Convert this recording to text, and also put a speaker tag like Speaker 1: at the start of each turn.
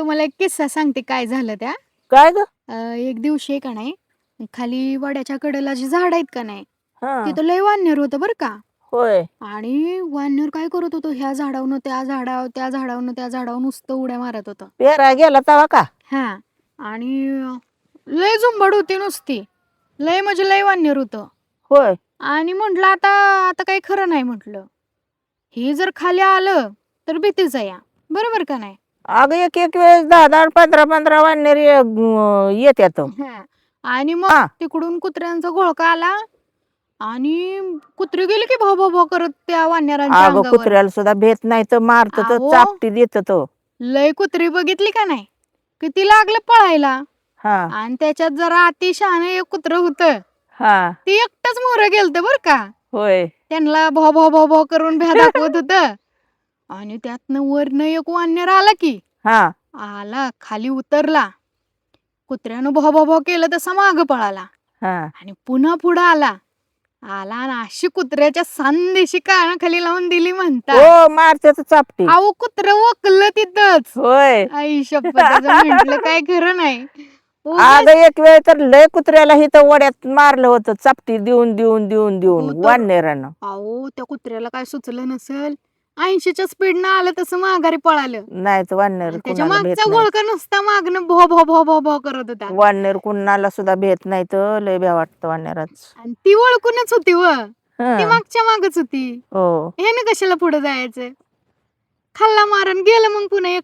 Speaker 1: तुम्हाला एक किस्सा सांगते काय झालं त्या.
Speaker 2: काय ग?
Speaker 1: एक दिवशी का नाही, खाली वड्याच्या कडेला जी झाड आहेत का नाही,
Speaker 2: हा.
Speaker 1: तिथं लय वानर होतं बरं का.
Speaker 2: होय.
Speaker 1: आणि वानर काय करत होतं, ह्या झाडावरून त्या झाडावर, त्या झाडावरून त्या झाडावर नुसतं उड्या मारत होतं.
Speaker 2: पेरा गेला तवा का?
Speaker 1: हा. आणि लय झुंबड होती नुसती. लय म्हणजे लय वानर होतं.
Speaker 2: होय.
Speaker 1: आणि म्हटलं आता आता काही खरं नाही म्हटलं. हे जर खाली आलं तर भीतीच आहे या. बरोबर का नाही?
Speaker 2: अगं एक एक वेळेस 10-10 15-15 वानर येत्यात.
Speaker 1: हां. आणि मग
Speaker 2: हा.
Speaker 1: तिकडून कुत्र्यांचा घोळका आला आणि कुत्री गेली की भो, भो, भो करत त्या वानरांच्या
Speaker 2: अगं
Speaker 1: अंगावर.
Speaker 2: कुत्र्याला सुद्धा भेट नाही तर मारत तर
Speaker 1: अहो,
Speaker 2: चापटी देत तो.
Speaker 1: लय कुत्री बघितली का नाही? किती लागलं पळायला.
Speaker 2: हा.
Speaker 1: आणि त्याच्यात जरा अति शहाणं एक कुत्रं होतं.
Speaker 2: हा.
Speaker 1: ते एकटंच मोरं गेलतं बरं का.
Speaker 2: होय.
Speaker 1: त्यांना भो, भो, भो, भो करून भ्या दाखवत होतं. आणि त्यातनं वरनं एक वानर आला की.
Speaker 2: हा.
Speaker 1: आला, खाली उतरला. कुत्र्यानं भो, भो, भो केलं तसा मागं पळाला.
Speaker 2: हा.
Speaker 1: आणि पुन्हा पुढं आला. आला आणि अशी कुत्र्याच्या सांदेशी कानाखाली लावून दिली म्हणता.
Speaker 2: हो मारत्यात चापटी.
Speaker 1: अहो कुत्रं ओकलं तिथंच.
Speaker 2: होय.
Speaker 1: आई शपथाचं म्हटलं काय खरं नाही. उगाच
Speaker 2: अगं एक वेळ तर लय कुत्र्याला इथं वड्यात मारलं होतं चापटी देऊन देऊन देऊन देऊन
Speaker 1: हो तर.
Speaker 2: वानरानं.
Speaker 1: अहो त्या कुत्र्याला काय सुचलं नसेल. 80च्या स्पीडनं आलं तसं माघारी पळालं.
Speaker 2: नाही तर वानर
Speaker 1: आणि त्याच्या
Speaker 2: कुणाला भेट
Speaker 1: मागचा
Speaker 2: नाही.
Speaker 1: घोळका नुसता मागणं भो भो भो भो भो करत होता.
Speaker 2: वानर कुणाला सुद्धा भेट नाही तर लय भ्या वाटतं वानराच.
Speaker 1: आणि ती ओळखूनच होती व. ती
Speaker 2: हं.
Speaker 1: मागच्या मागच होती.
Speaker 2: हो.
Speaker 1: ह्याने कशाला पुढे जायचं. खाल्ला मारून गेलं मग पुन्हा एक